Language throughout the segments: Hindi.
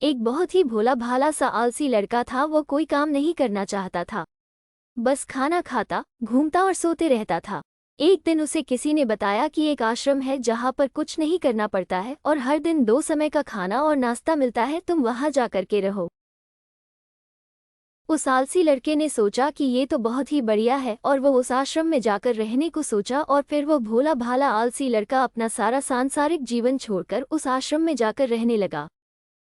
एक बहुत ही भोला भाला सा आलसी लड़का था। वो कोई काम नहीं करना चाहता था, बस खाना खाता, घूमता और सोते रहता था। एक दिन उसे किसी ने बताया कि एक आश्रम है जहाँ पर कुछ नहीं करना पड़ता है और हर दिन 2 समय का खाना और नाश्ता मिलता है, तुम वहाँ जा कर के रहो। उस आलसी लड़के ने सोचा कि ये तो बहुत ही बढ़िया है और वो उस आश्रम में जाकर रहने को सोचा। और फिर वो भोला भाला आलसी लड़का अपना सारा सांसारिक जीवन छोड़कर उस आश्रम में जाकर रहने लगा।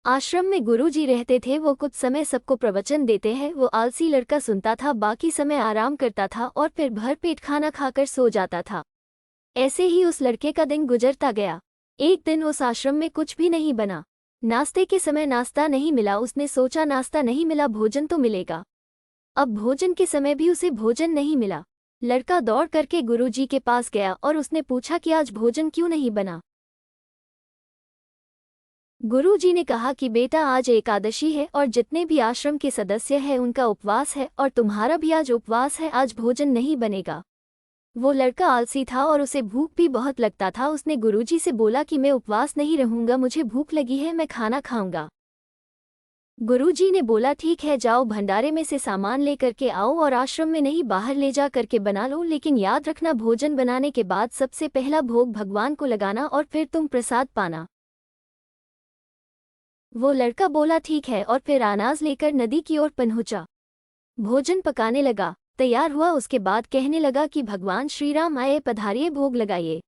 आश्रम में गुरुजी रहते थे। वो कुछ समय सबको प्रवचन देते हैं। वो आलसी लड़का सुनता था, बाकी समय आराम करता था और फिर भरपेट खाना खाकर सो जाता था। ऐसे ही उस लड़के का दिन गुजरता गया। एक दिन उस आश्रम में कुछ भी नहीं बना। नाश्ते के समय नाश्ता नहीं मिला। उसने सोचा नाश्ता नहीं मिला, भोजन तो मिलेगा। अब भोजन के समय भी उसे भोजन नहीं मिला। लड़का दौड़ करके गुरुजी के पास गया और उसने पूछा कि आज भोजन क्यों नहीं बना। गुरुजी ने कहा कि बेटा, आज एकादशी है और जितने भी आश्रम के सदस्य हैं उनका उपवास है और तुम्हारा भी आज उपवास है, आज भोजन नहीं बनेगा। वो लड़का आलसी था और उसे भूख भी बहुत लगता था। उसने गुरुजी से बोला कि मैं उपवास नहीं रहूंगा, मुझे भूख लगी है, मैं खाना खाऊंगा। गुरुजी ने बोला ठीक है, जाओ भंडारे में से सामान लेकर के आओ और आश्रम में नहीं बाहर ले जा करके बना लो, लेकिन याद रखना भोजन बनाने के बाद सबसे पहला भोग भगवान को लगाना और फिर तुम प्रसाद पाना। वो लड़का बोला ठीक है और फिर अनाज लेकर नदी की ओर पहुंचा। भोजन पकाने लगा, तैयार हुआ। उसके बाद कहने लगा कि भगवान श्री राम आए, पधारिए, भोग लगाइए।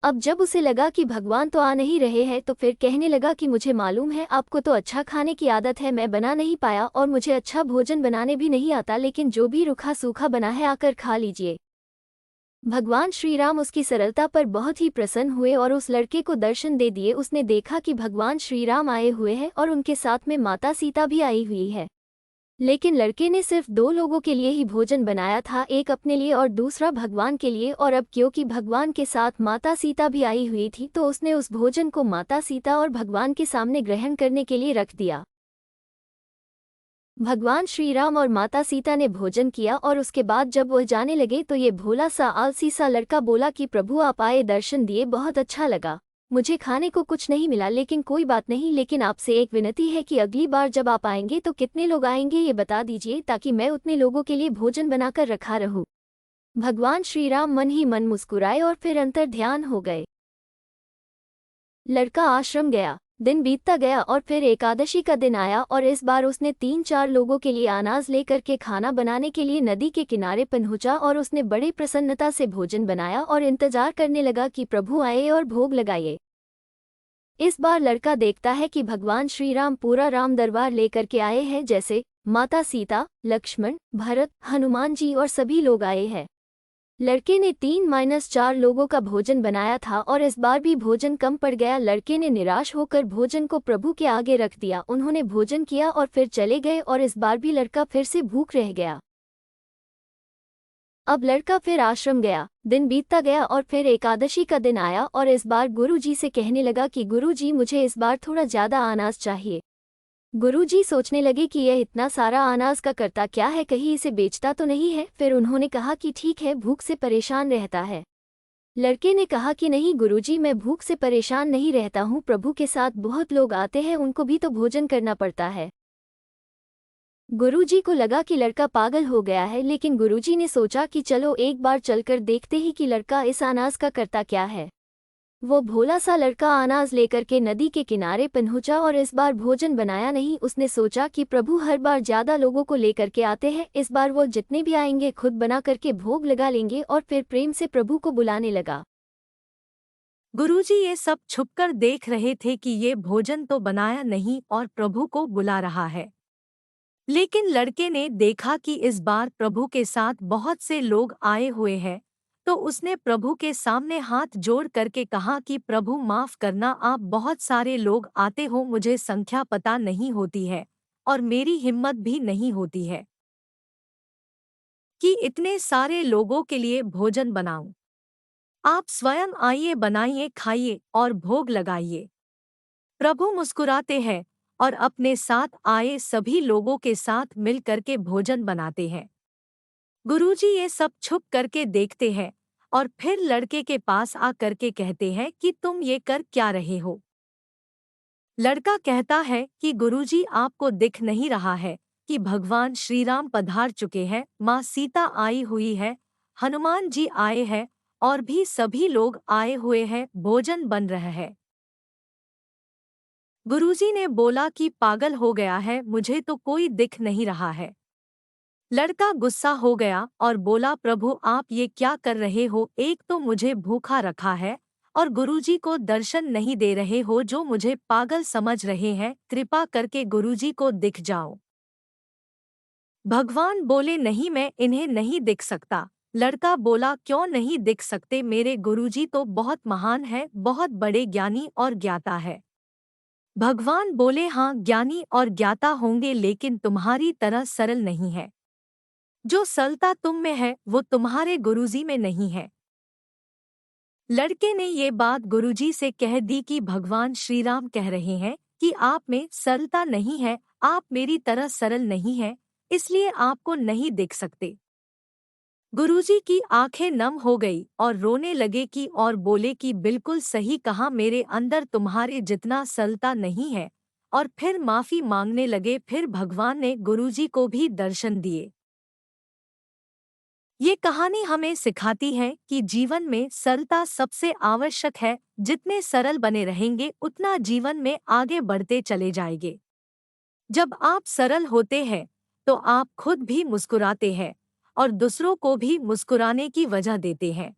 अब जब उसे लगा कि भगवान तो आ नहीं रहे हैं तो फिर कहने लगा कि मुझे मालूम है आपको तो अच्छा खाने की आदत है, मैं बना नहीं पाया और मुझे अच्छा भोजन बनाने भी नहीं आता, लेकिन जो भी रूखा सूखा बना है आकर खा लीजिए। भगवान श्री राम उसकी सरलता पर बहुत ही प्रसन्न हुए और उस लड़के को दर्शन दे दिए। उसने देखा कि भगवान श्री राम आए हुए हैं और उनके साथ में माता सीता भी आई हुई है। लेकिन लड़के ने सिर्फ 2 लोगों के लिए ही भोजन बनाया था, एक अपने लिए और दूसरा भगवान के लिए। और अब क्योंकि भगवान के साथ माता सीता भी आई हुई थी तो उसने उस भोजन को माता सीता और भगवान के सामने ग्रहण करने के लिए रख दिया। भगवान श्री राम और माता सीता ने भोजन किया और उसके बाद जब वह जाने लगे तो ये भोला सा आलसी सा लड़का बोला कि प्रभु आप आए, दर्शन दिए, बहुत अच्छा लगा। मुझे खाने को कुछ नहीं मिला, लेकिन कोई बात नहीं, लेकिन आपसे एक विनती है कि अगली बार जब आप आएंगे तो कितने लोग आएंगे ये बता दीजिए, ताकि मैं उतने लोगों के लिए भोजन बनाकर रखा रहूं। भगवान श्री राम मन ही मन मुस्कुराए और फिर अंतर ध्यान हो गए। लड़का आश्रम गया, दिन बीतता गया और फिर एकादशी का दिन आया और इस बार उसने 3-4 लोगों के लिए अनाज लेकर के खाना बनाने के लिए नदी के किनारे पहुंचा और उसने बड़ी प्रसन्नता से भोजन बनाया और इंतजार करने लगा कि प्रभु आए और भोग लगाए। इस बार लड़का देखता है कि भगवान श्री राम पूरा राम दरबार लेकर के आए हैं, जैसे माता सीता, लक्ष्मण, भरत, हनुमान जी और सभी लोग आए हैं। लड़के ने 3-4 लोगों का भोजन बनाया था और इस बार भी भोजन कम पड़ गया। लड़के ने निराश होकर भोजन को प्रभु के आगे रख दिया। उन्होंने भोजन किया और फिर चले गए और इस बार भी लड़का फिर से भूख रह गया। अब लड़का फिर आश्रम गया, दिन बीतता गया और फिर एकादशी का दिन आया और इस बार गुरुजी से कहने लगा कि गुरुजी मुझे इस बार थोड़ा ज़्यादा अनाज चाहिए। गुरुजी सोचने लगे कि यह इतना सारा अनाज का करता क्या है, कहीं इसे बेचता तो नहीं है। फिर उन्होंने कहा कि ठीक है, भूख से परेशान रहता है। लड़के ने कहा कि नहीं गुरुजी, मैं भूख से परेशान नहीं रहता हूँ, प्रभु के साथ बहुत लोग आते हैं, उनको भी तो भोजन करना पड़ता है। गुरुजी को लगा कि लड़का पागल हो गया है, लेकिन गुरुजी ने सोचा कि चलो एक बार चलकर देखते ही कि लड़का इस अनाज का करता क्या है। वो भोला सा लड़का अनाज लेकर के नदी के किनारे पहुंचा और इस बार भोजन बनाया नहीं। उसने सोचा कि प्रभु हर बार ज्यादा लोगों को लेकर के आते हैं, इस बार वो जितने भी आएंगे खुद बना करके भोग लगा लेंगे और फिर प्रेम से प्रभु को बुलाने लगा। गुरुजी ये सब छुपकर देख रहे थे कि ये भोजन तो बनाया नहीं और प्रभु को बुला रहा है। लेकिन लड़के ने देखा कि इस बार प्रभु के साथ बहुत से लोग आए हुए हैं, तो उसने प्रभु के सामने हाथ जोड़ करके कहा कि प्रभु माफ करना, आप बहुत सारे लोग आते हो, मुझे संख्या पता नहीं होती है और मेरी हिम्मत भी नहीं होती है कि इतने सारे लोगों के लिए भोजन बनाऊं। आप स्वयं आइए, बनाइए, खाइए और भोग लगाइए। प्रभु मुस्कुराते हैं और अपने साथ आए सभी लोगों के साथ मिल करके भोजन बनाते हैं। गुरुजी ये सब छुप करके देखते हैं और फिर लड़के के पास आ करके कहते हैं कि तुम ये कर क्या रहे हो। लड़का कहता है कि गुरुजी आपको दिख नहीं रहा है कि भगवान श्री राम पधार चुके हैं, माँ सीता आई हुई है, हनुमान जी आए हैं और भी सभी लोग आए हुए हैं, भोजन बन रहा है। गुरुजी ने बोला कि पागल हो गया है, मुझे तो कोई दिख नहीं रहा है। लड़का गुस्सा हो गया और बोला, प्रभु आप ये क्या कर रहे हो, एक तो मुझे भूखा रखा है और गुरुजी को दर्शन नहीं दे रहे हो, जो मुझे पागल समझ रहे हैं, कृपा करके गुरुजी को दिख जाओ। भगवान बोले, नहीं मैं इन्हें नहीं दिख सकता। लड़का बोला, क्यों नहीं दिख सकते, मेरे गुरुजी तो बहुत महान है, बहुत बड़े ज्ञानी और ज्ञाता है। भगवान बोले, हाँ ज्ञानी और ज्ञाता होंगे लेकिन तुम्हारी तरह सरल नहीं है। जो सरलता तुम में है वो तुम्हारे गुरुजी में नहीं है। लड़के ने ये बात गुरुजी से कह दी कि भगवान श्री राम कह रहे हैं कि आप में सरलता नहीं है, आप मेरी तरह सरल नहीं है, इसलिए आपको नहीं देख सकते। गुरुजी की आंखें नम हो गई और रोने लगे कि और बोले कि बिल्कुल सही कहा, मेरे अंदर तुम्हारे जितना सरलता नहीं है, और फिर माफी मांगने लगे। फिर भगवान ने गुरुजी को भी दर्शन दिए। ये कहानी हमें सिखाती है कि जीवन में सरलता सबसे आवश्यक है, जितने सरल बने रहेंगे उतना जीवन में आगे बढ़ते चले जाएंगे। जब आप सरल होते हैं तो आप खुद भी मुस्कुराते हैं और दूसरों को भी मुस्कुराने की वजह देते हैं।